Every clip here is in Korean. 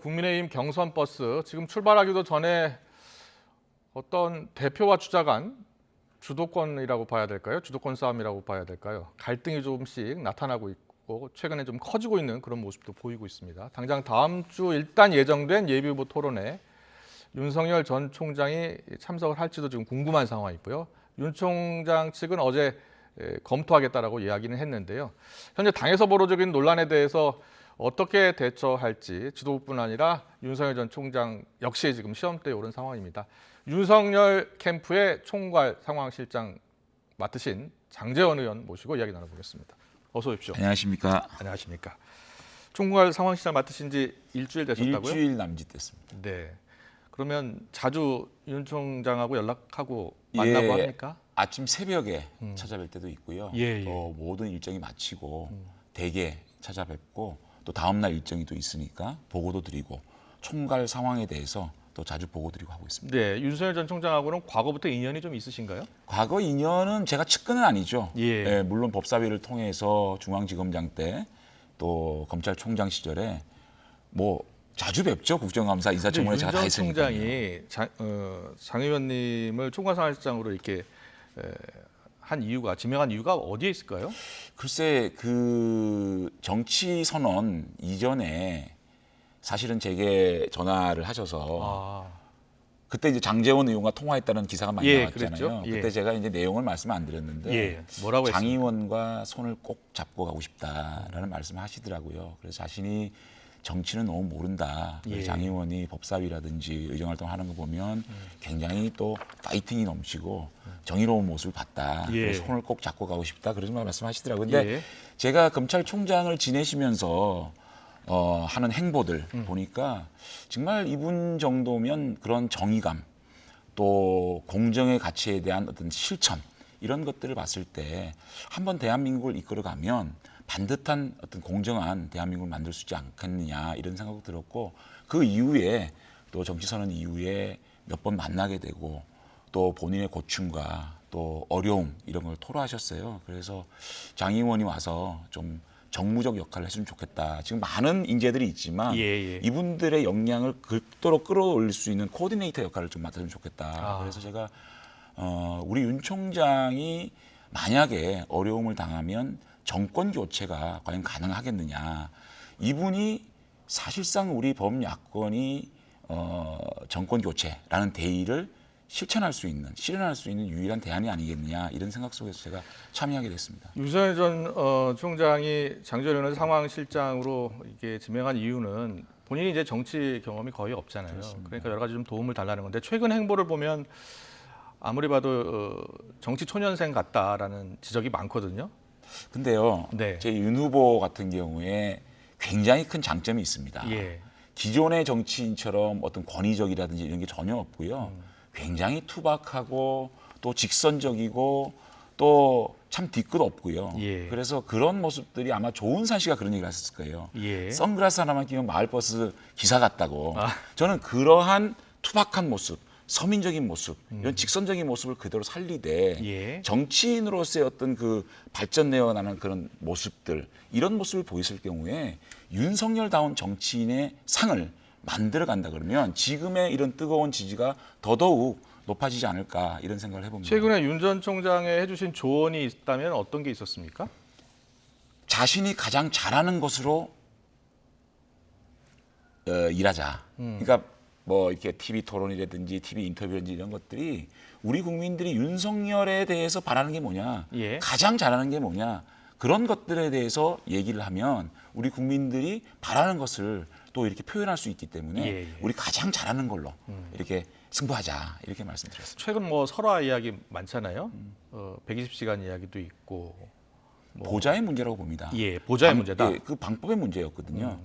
국민의힘 경선 버스 지금 출발하기도 전에 어떤 대표와 주자 간 주도권이라고 봐야 될까요? 주도권 싸움이라고 봐야 될까요? 갈등이 조금씩 나타나고 있고 최근에 좀 커지고 있는 그런 모습도 보이고 있습니다. 당장 다음 주 일단 예정된 예비후보 토론에 윤석열 전 총장이 참석을 할지도 지금 궁금한 상황이고요. 윤 총장 측은 어제 검토하겠다라고 이야기는 했는데요. 현재 당에서 벌어지고 있는 논란에 대해서 어떻게 대처할지 지도부뿐 아니라 윤석열 전 총장 역시 지금 시험대에 오른 상황입니다. 윤석열 캠프의 총괄 상황실장 맡으신 장제원 의원 모시고 이야기 나눠보겠습니다. 어서 오십시오. 안녕하십니까. 안녕하십니까. 총괄 상황실장 맡으신 지 일주일 되셨다고요? 일주일 남짓 됐습니다. 네. 그러면 자주 윤 총장하고 연락하고 만나고 합니까? 아침 새벽에 찾아뵐 때도 있고요. 예, 예. 또 모든 일정이 마치고 대개 찾아뵙고 또 다음 날 일정이 또 있으니까 보고도 드리고 총괄 상황에 대해서 또 자주 보고 드리고 하고 있습니다. 네, 윤석열 전 총장하고는 과거부터 인연이 좀 있으신가요? 과거 인연은 제가 측근은 아니죠. 예. 물론 법사위를 통해서 중앙지검장 때 또 검찰총장 시절에 뭐 자주 뵙죠. 국정감사 인사청문회 제가 다 윤 전 했으니까요. 총장이 장 의원님을 총괄상황실장으로 이렇게 한 이유가 지명한 이유가 어디에 있을까요? 글쎄 그 정치 선언 이전에 사실은 제게 전화를 하셔서 그때 이제 장제원 의원과 통화했다는 기사가 많이 나왔잖아요. 그랬죠. 예. 그때 제가 이제 내용을 말씀 안 드렸는데 예, 뭐라고 장 했습니까? 의원과 손을 꼭 잡고 가고 싶다라는 말씀을 하시더라고요. 그래서 자신이 정치는 너무 모른다. 예. 장 의원이 법사위라든지 의정활동하는 거 보면 굉장히 또 파이팅이 넘치고 정의로운 모습을 봤다. 예. 그래서 손을 꼭 잡고 가고 싶다. 그런 말씀하시더라고요. 근데 예. 제가 검찰총장을 지내시면서 하는 행보들 보니까 정말 이분 정도면 그런 정의감 또 공정의 가치에 대한 어떤 실천 이런 것들을 봤을 때 한번 대한민국을 이끌어가면 반듯한 어떤 공정한 대한민국을 만들 수 있지 않겠느냐 이런 생각도 들었고 그 이후에 또 정치선언 이후에 몇 번 만나게 되고 또 본인의 고충과 또 어려움 이런 걸 토로하셨어요. 그래서 장 의원이 와서 좀 정무적 역할을 했으면 좋겠다. 지금 많은 인재들이 있지만 이분들의 역량을 극도로 끌어올릴 수 있는 코디네이터 역할을 좀 맡았으면 좋겠다. 그래서 제가 우리 윤 총장이 만약에 어려움을 당하면 정권 교체가 과연 가능하겠느냐. 이분이 사실상 우리 범야권이 정권 교체라는 대의를 실현할 수 있는 유일한 대안이 아니겠느냐 이런 생각 속에서 제가 참여하게 됐습니다. 윤석열 전 총장이 장제원 의원 상황실장으로 이게 지명한 이유는 본인이 이제 정치 경험이 거의 없잖아요. 그렇습니다. 그러니까 여러 가지 좀 도움을 달라는 건데 최근 행보를 보면 아무리 봐도 정치 초년생 같다라는 지적이 많거든요. 근데요, 네. 제 윤 후보 같은 경우에 굉장히 큰 장점이 있습니다. 예. 기존의 정치인처럼 어떤 권위적이라든지 이런 게 전혀 없고요. 굉장히 투박하고 또 직선적이고 또 참 뒤끝 없고요. 예. 그래서 그런 모습들이 아마 조은산 씨가 그런 얘기를 했을 거예요. 예. 선글라스 하나만 끼면 마을버스 기사 같다고. 저는 그러한 투박한 모습, 서민적인 모습, 이런 직선적인 모습을 그대로 살리되 예. 정치인으로서의 어떤 그 발전되어 나는 그런 모습들 이런 모습을 보였을 경우에 윤석열다운 정치인의 상을 만들어 간다 그러면 지금의 이런 뜨거운 지지가 더더욱 높아지지 않을까 이런 생각을 해봅니다. 최근에 윤 전 총장에 해주신 조언이 있다면 어떤 게 있었습니까? 자신이 가장 잘하는 것으로 일하자. 그러니까 뭐 이렇게 TV 토론이라든지 TV 인터뷰라든지 이런 것들이 우리 국민들이 윤석열에 대해서 바라는 게 뭐냐, 예. 가장 잘하는 게 뭐냐 그런 것들에 대해서 얘기를 하면 우리 국민들이 바라는 것을 또 이렇게 표현할 수 있기 때문에 우리 가장 잘하는 걸로 이렇게 승부하자 이렇게 말씀드렸습니다. 최근 뭐 설화 이야기 많잖아요. 120시간 이야기도 있고. 보좌의 문제라고 봅니다. 예, 보좌의 문제다. 예, 그 방법의 문제였거든요.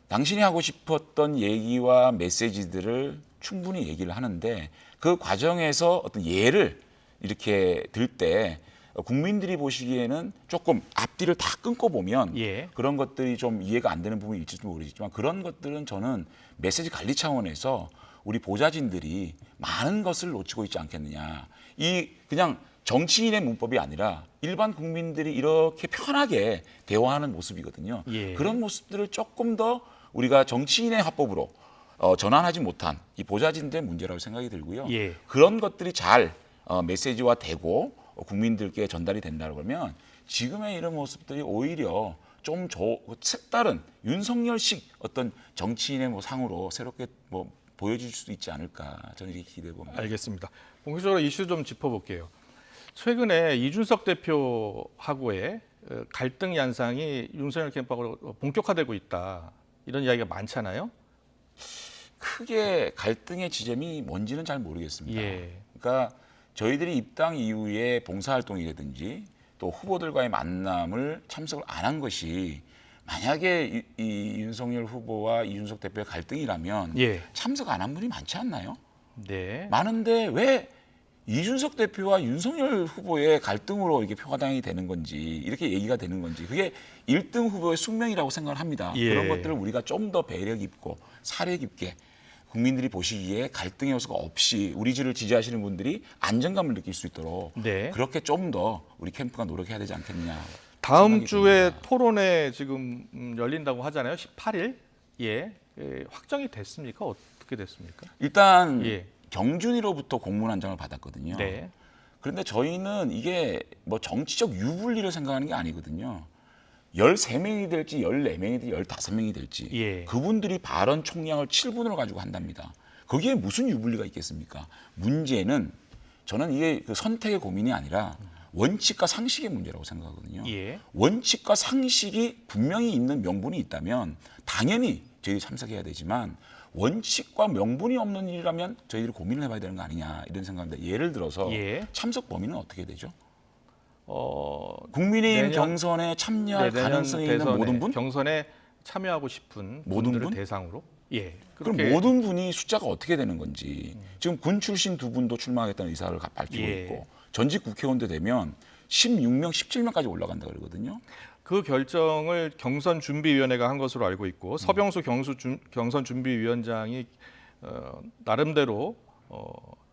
당신이 하고 싶었던 얘기와 메시지들을 충분히 얘기를 하는데 그 과정에서 어떤 예를 이렇게 들 때 국민들이 보시기에는 조금 앞뒤를 다 끊고 보면 그런 것들이 좀 이해가 안 되는 부분이 있을지 모르겠지만 그런 것들은 저는 메시지 관리 차원에서 우리 보좌진들이 많은 것을 놓치고 있지 않겠느냐. 이 그냥 정치인의 문법이 아니라 일반 국민들이 이렇게 편하게 대화하는 모습이거든요. 그런 모습들을 조금 더 우리가 정치인의 화법으로 전환하지 못한 이 보좌진들의 문제라고 생각이 들고요. 예. 그런 것들이 잘 메시지화 되고 국민들께 전달이 된다고 그러면 지금의 이런 모습들이 오히려 좀 색다른 윤석열식 어떤 정치인의 뭐 상으로 새롭게 뭐 보여질 수도 있지 않을까 저는 이렇게 기대해 봅니다. 알겠습니다. 본격적으로 이슈 좀 짚어볼게요. 최근에 이준석 대표하고의 갈등 양상이 윤석열 캠프하고 본격화되고 있다. 이런 이야기가 많잖아요. 크게 갈등의 지점이 뭔지는 잘 모르겠습니다. 예. 그러니까 저희들이 입당 이후에 봉사활동이라든지 또 후보들과의 만남을 참석을 안 한 것이 만약에 이 윤석열 후보와 이준석 대표의 갈등이라면 예. 참석 안 한 분이 많지 않나요? 네. 많은데 왜 이준석 대표와 윤석열 후보의 갈등으로 이게 표가당이 되는 건지 이렇게 얘기가 되는 건지 그게 1등 후보의 숙명이라고 생각을 합니다. 예. 그런 것들을 우리가 좀 더 배려 깊고 사려 깊게 국민들이 보시기에 갈등의 요소가 없이 우리 지를 지지하시는 분들이 안정감을 느낄 수 있도록 네. 그렇게 좀 더 우리 캠프가 노력해야 되지 않겠느냐. 다음 생각이 주에 듭니다. 토론회 지금 열린다고 하잖아요. 18일. 예. 확정이 됐습니까? 어떻게 됐습니까? 일단 예. 경준이로부터 공문 한 장을 받았거든요. 네. 그런데 저희는 이게 뭐 정치적 유불리를 생각하는 게 아니거든요. 13명이 될지 14명이 될지 15명이 될지 예. 그분들이 발언 총량을 7분으로 가지고 한답니다. 거기에 무슨 유불리가 있겠습니까? 문제는 저는 이게 그 선택의 고민이 아니라 원칙과 상식의 문제라고 생각하거든요. 예. 원칙과 상식이 분명히 있는 명분이 있다면 당연히 저희들이 참석해야 되지만 원칙과 명분이 없는 일이라면 저희들이 고민을 해봐야 되는 거 아니냐 이런 생각인데 예를 들어서 예. 참석 범위는 어떻게 되죠? 어, 국민의힘 내년- 경선에 참여할 내년 가능성이 있는 대선에 모든 분? 경선에 참여하고 싶은 모든 분들을 분? 대상으로 예. 그럼 그렇게 모든 분이 숫자가 어떻게 되는 건지 지금 군 출신 두 분도 출마하겠다는 의사를 밝히고 예. 있고 전직 국회의원도 되면 16명, 17명까지 올라간다 그러거든요. 그 결정을 경선 준비위원회가 한 것으로 알고 있고 서병수 경선 준비위원장이 나름대로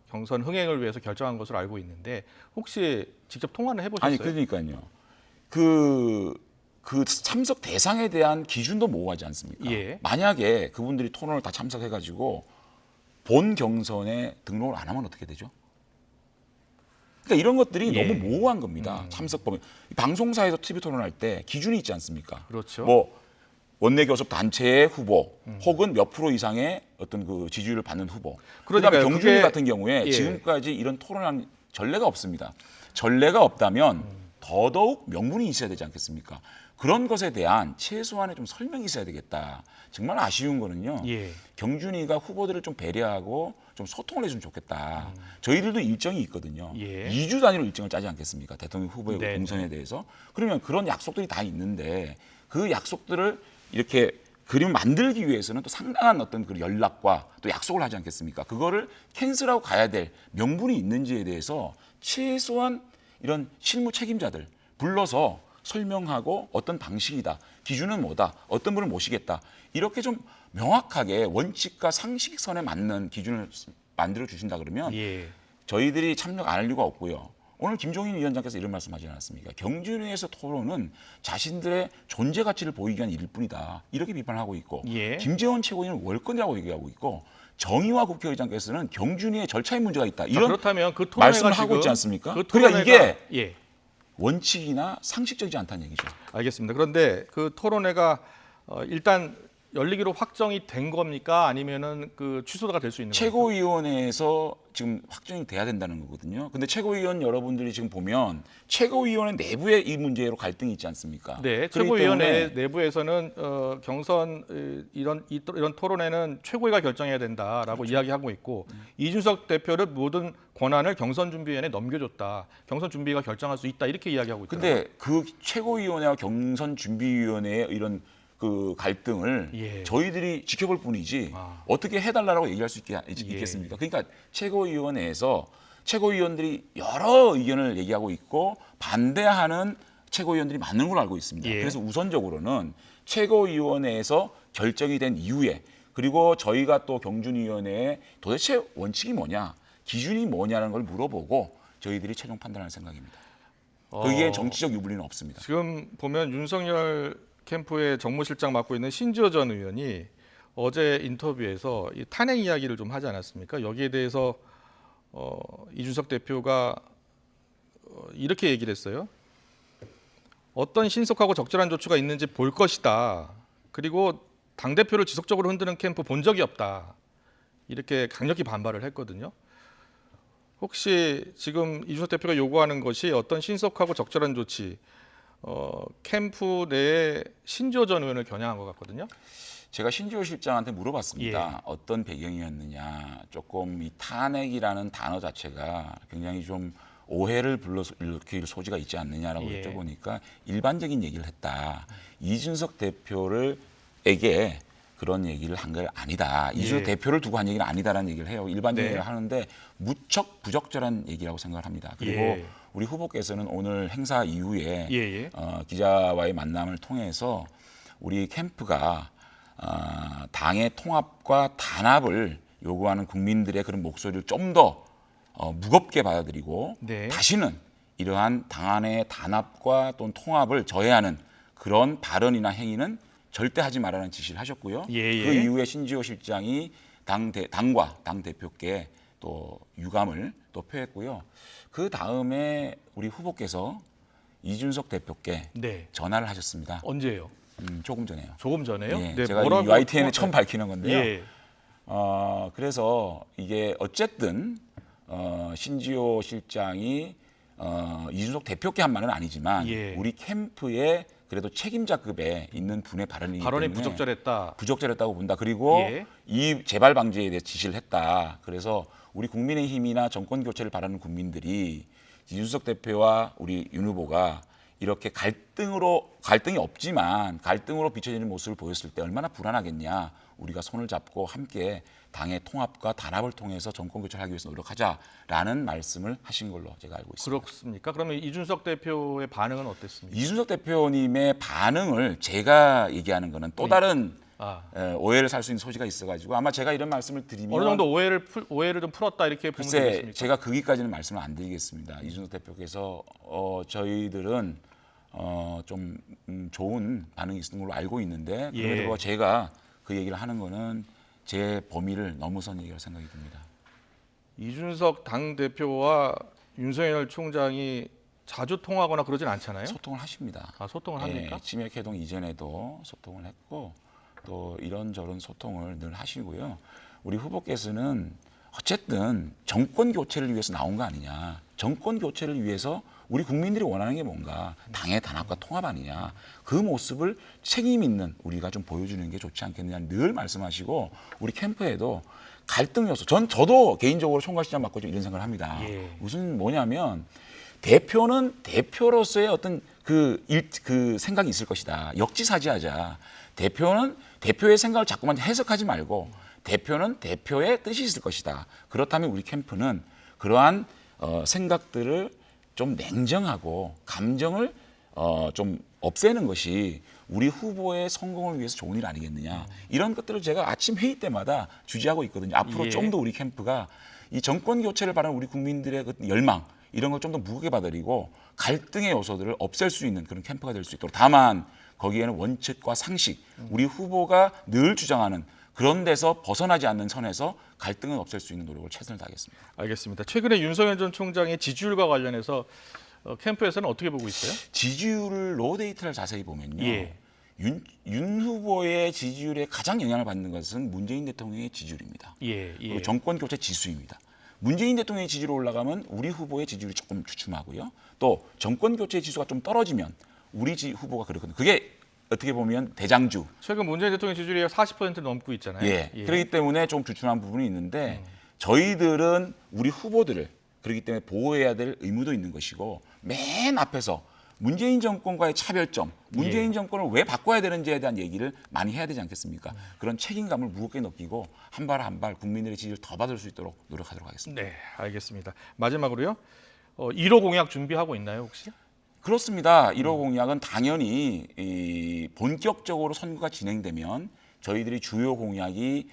경선 흥행을 위해서 결정한 것으로 알고 있는데 혹시 직접 통화는 해보셨어요? 아니 그러니까요. 그 참석 대상에 대한 기준도 모호하지 않습니까? 예. 만약에 그분들이 토론을 다 참석해가지고 본 경선에 등록을 안 하면 어떻게 되죠? 그러니까 이런 것들이 예. 너무 모호한 겁니다. 참석 범위. 방송사에서 TV 토론할 때 기준이 있지 않습니까? 그렇죠. 뭐 원내 교섭 단체의 후보 혹은 몇 프로 이상의 어떤 그 지지율을 받는 후보. 그다음에 그러니까요. 경준이 그게- 같은 경우에 예. 지금까지 이런 토론한 전례가 없습니다. 전례가 없다면 더더욱 명분이 있어야 되지 않겠습니까? 그런 것에 대한 최소한의 좀 설명이 있어야 되겠다. 정말 아쉬운 거는요. 예. 경준이가 후보들을 좀 배려하고 좀 소통을 해주면 좋겠다. 저희들도 일정이 있거든요. 예. 2주 단위로 일정을 짜지 않겠습니까? 대통령 후보의 네, 공선에 대해서. 그러면 그런 약속들이 다 있는데 그 약속들을 이렇게 그림을 만들기 위해서는 또 상당한 어떤 그 연락과 또 약속을 하지 않겠습니까? 그거를 캔슬하고 가야 될 명분이 있는지에 대해서 최소한 이런 실무 책임자들 불러서 설명하고 어떤 방식이다, 기준은 뭐다, 어떤 분을 모시겠다 이렇게 좀 명확하게 원칙과 상식선에 맞는 기준을 만들어 주신다 그러면 예. 저희들이 참석 안 할 이유가 없고요. 오늘 김종인 위원장께서 이런 말씀하지 않았습니까? 경준위에서 토론은 자신들의 존재 가치를 보이기 위한 일일 뿐이다. 이렇게 비판하고 있고 예. 김재원 최고위는 월권이라고 얘기하고 있고 정의화 국회의장께서는 경준위의 절차에 문제가 있다. 자, 이런 그렇다면 그 토론회가 말씀을 지금 하고 있지 않습니까? 그 그러니까 토론회가- 이게 예. 원칙이나 상식적이지 않다는 얘기죠. 알겠습니다. 그런데 그 토론회가 일단 열리기로 확정이 된 겁니까? 아니면은 그 취소가 될 수 있는 겁니까? 최고위원회에서 지금 확정이 돼야 된다는 거거든요. 근데 최고위원 여러분들이 지금 보면 최고위원회 내부에 이 문제로 갈등이 있지 않습니까? 네, 그렇기 최고위원회 때문에 내부에서는 경선 이런 토론회는 최고위가 결정해야 된다라고 그렇죠. 이야기하고 있고 이준석 대표를 모든 권한을 경선준비위원회에 넘겨줬다. 경선준비가 결정할 수 있다 이렇게 이야기하고 있거든요. 근데 그 최고위원회와 경선준비위원회의 이런 그 갈등을 예. 저희들이 지켜볼 뿐이지 아. 어떻게 해달라고 얘기할 수 예. 있겠습니까? 그러니까 최고위원회에서 최고위원들이 여러 의견을 얘기하고 있고 반대하는 최고위원들이 많은 걸로 알고 있습니다. 예. 그래서 우선적으로는 최고위원회에서 결정이 된 이후에 그리고 저희가 또 경준위원회에 도대체 원칙이 뭐냐, 기준이 뭐냐는 걸 물어보고 저희들이 최종 판단할 생각입니다. 거기에 정치적 유불리는 없습니다. 지금 보면 윤석열 캠프의 정무실장 맡고 있는 신지호 전 의원이 어제 인터뷰에서 이 탄핵 이야기를 좀 하지 않았습니까? 여기에 대해서 이준석 대표가 이렇게 얘기를 했어요. 어떤 신속하고 적절한 조치가 있는지 볼 것이다. 그리고 당대표를 지속적으로 흔드는 캠프 본 적이 없다. 이렇게 강력히 반발을 했거든요. 혹시 지금 이준석 대표가 요구하는 것이 어떤 신속하고 적절한 조치, 캠프 내에 신지호 전 의원을 겨냥한 것 같거든요. 제가 신지호 실장한테 물어봤습니다. 예. 어떤 배경이었느냐. 조금 이 탄핵이라는 단어 자체가 굉장히 좀 오해를 불러일으킬 소지가 있지 않느냐라고 예. 여쭤보니까 일반적인 얘기를 했다. 이준석 대표에게 그런 얘기를 한 게 아니다. 이준석 대표를 두고 한 얘기는 아니다라는 얘기를 해요. 일반적인 네. 얘기를 하는데 무척 부적절한 얘기라고 생각을 합니다. 그리고 예. 우리 후보께서는 오늘 행사 이후에 예. 기자와의 만남을 통해서 우리 캠프가 당의 통합과 단합을 요구하는 국민들의 그런 목소리를 좀 더 무겁게 받아들이고 네. 다시는 이러한 당 안의 단합과 또는 통합을 저해하는 그런 발언이나 행위는 절대 하지 말라는 지시를 하셨고요. 예. 그 이후에 신지호 실장이 당과 당 대표께 또 유감을 또 표했고요. 그 다음에 우리 후보께서 이준석 대표께 네. 전화를 하셨습니다. 언제요? 조금 전에요. 조금 전에요? 예, 네, 제가 이 뭐라고 YTN에 처음 밝히는 건데요. 예. 그래서 이게 어쨌든 신지호 실장이 이준석 대표께 한 말은 아니지만 예. 우리 캠프에 그래도 책임자급에 있는 분의 발언이기 발언이 때문에 부적절했다. 부적절했다고 본다. 그리고 예. 이 재발 방지에 대해 지시를 했다. 그래서 우리 국민의힘이나 정권 교체를 바라는 국민들이 이준석 대표와 우리 윤 후보가 이렇게 갈등이 없지만 갈등으로 비춰지는 모습을 보였을 때 얼마나 불안하겠냐. 우리가 손을 잡고 함께 당의 통합과 단합을 통해서 정권 교체를 하기 위해서 노력하자라는 말씀을 하신 걸로 제가 알고 있습니다. 그렇습니까? 그러면 이준석 대표의 반응은 어땠습니까? 이준석 대표님의 반응을 제가 얘기하는 거는 또 다른 오해를 살 수 있는 소지가 있어가지고 아마 제가 이런 말씀을 드리면 어느 정도 오해를 좀 풀었다 이렇게 보면 글쎄 되겠습니까? 제가 거기까지는 말씀을 안 드리겠습니다. 이준석 대표께서 저희들은 좀 좋은 반응이 있는 걸로 알고 있는데 예. 그래도 제가 그 얘기를 하는 거는 제 범위를 넘어선 얘기라고 생각이 듭니다. 이준석 당 대표와 윤석열 총장이 자주 통하거나 그러진 않잖아요. 소통을 하십니다. 소통을 합니까? 치맥 회동 이전에도 소통을 했고 또 이런저런 소통을 늘 하시고요. 우리 후보께서는 어쨌든 정권 교체를 위해서 나온 거 아니냐. 정권 교체를 위해서 우리 국민들이 원하는 게 뭔가 당의 단합과 통합 아니냐. 그 모습을 책임 있는 우리가 좀 보여주는 게 좋지 않겠느냐 늘 말씀하시고 우리 캠프에도 갈등 요소. 저도 개인적으로 총괄시장 맡고 좀 이런 생각을 합니다. 예. 무슨 뭐냐면 대표는 대표로서의 어떤 그 생각이 있을 것이다. 역지사지하자. 대표는 대표의 생각을 자꾸만 해석하지 말고 대표는 대표의 뜻이 있을 것이다. 그렇다면 우리 캠프는 그러한 생각들을 좀 냉정하고 감정을 좀 없애는 것이 우리 후보의 성공을 위해서 좋은 일 아니겠느냐. 이런 것들을 제가 아침 회의 때마다 주지하고 있거든요. 앞으로 예. 좀 더 우리 캠프가 이 정권 교체를 바라는 우리 국민들의 그 열망 이런 걸 좀 더 무겁게 받아들이고 갈등의 요소들을 없앨 수 있는 그런 캠프가 될 수 있도록 다만 거기에는 원칙과 상식 우리 후보가 늘 주장하는 그런 데서 벗어나지 않는 선에서 갈등은 없앨 수 있는 노력을 최선을 다하겠습니다. 알겠습니다. 최근에 윤석열 전 총장의 지지율과 관련해서 캠프에서는 어떻게 보고 있어요? 지지율 로 데이터를 자세히 보면요. 예. 윤 후보의 지지율에 가장 영향을 받는 것은 문재인 대통령의 지지율입니다. 그리고 정권 교체 지수입니다. 문재인 대통령의 지지율이 올라가면 우리 후보의 지지율이 조금 주춤하고요. 또 정권 교체 지수가 좀 떨어지면 우리 후보가 그렇거든요. 그게 어떻게 보면 대장주. 최근 문재인 대통령 지지율이 40% 넘고 있잖아요. 예. 그렇기 때문에 좀 주춤한 부분이 있는데 저희들은 우리 후보들을 그렇기 때문에 보호해야 될 의무도 있는 것이고 맨 앞에서 문재인 정권과의 차별점, 문재인 정권을 왜 바꿔야 되는지에 대한 얘기를 많이 해야 되지 않겠습니까? 그런 책임감을 무겁게 느끼고 한 발 한 발 국민들의 지지를 더 받을 수 있도록 노력하도록 하겠습니다. 네, 알겠습니다. 마지막으로요. 1호 공약 준비하고 있나요, 혹시? 그렇습니다. 1호 공약은 당연히 본격적으로 선거가 진행되면 저희들이 주요 공약이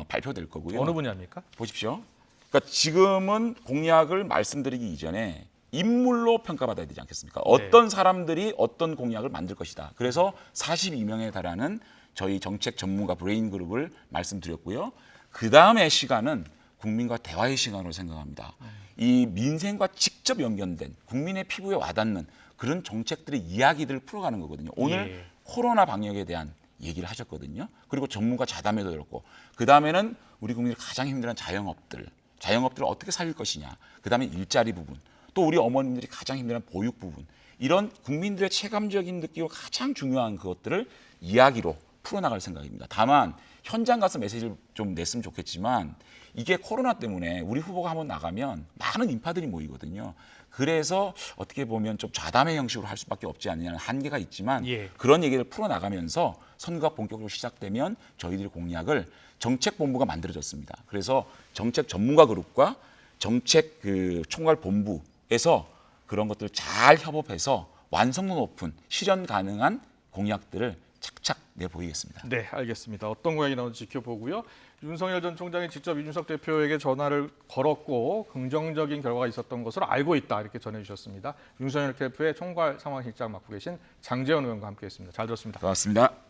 발표될 거고요. 어느 분야입니까? 보십시오. 그러니까 지금은 공약을 말씀드리기 이전에 인물로 평가받아야 되지 않겠습니까? 어떤 사람들이 어떤 공약을 만들 것이다. 그래서 42명에 달하는 저희 정책 전문가 브레인 그룹을 말씀드렸고요. 그 다음에 시간은 국민과 대화의 시간으로 생각합니다. 이 민생과 직접 연결된 국민의 피부에 와닿는 그런 정책들의 이야기들을 풀어가는 거거든요. 오늘 예. 코로나 방역에 대한 얘기를 하셨거든요. 그리고 전문가 자담회도 들었고 그 다음에는 우리 국민이 가장 힘들어하는 자영업들을 어떻게 살릴 것이냐. 그 다음에 일자리 부분, 또 우리 어머님들이 가장 힘들어하는 보육 부분, 이런 국민들의 체감적인 느끼고 가장 중요한 그것들을 이야기로 풀어나갈 생각입니다. 다만 현장 가서 메시지를 좀 냈으면 좋겠지만 이게 코로나 때문에 우리 후보가 한번 나가면 많은 인파들이 모이거든요. 그래서 어떻게 보면 좀 좌담회 형식으로 할 수밖에 없지 않느냐는 한계가 있지만 예. 그런 얘기를 풀어나가면서 선거가 본격적으로 시작되면 저희들의 공약을 정책본부가 만들어졌습니다. 그래서 정책 전문가 그룹과 정책 총괄 본부에서 그런 것들을 잘 협업해서 완성도 높은 실현 가능한 공약들을 착착 내보이겠습니다. 네, 알겠습니다. 어떤 공약이 나오는지 지켜보고요. 윤석열 전 총장이 직접 이준석 대표에게 전화를 걸었고 긍정적인 결과가 있었던 것으로 알고 있다 이렇게 전해주셨습니다. 윤석열 대표의 총괄 상황실장 맡고 계신 장재원 의원과 함께했습니다. 잘 들었습니다. 고맙습니다.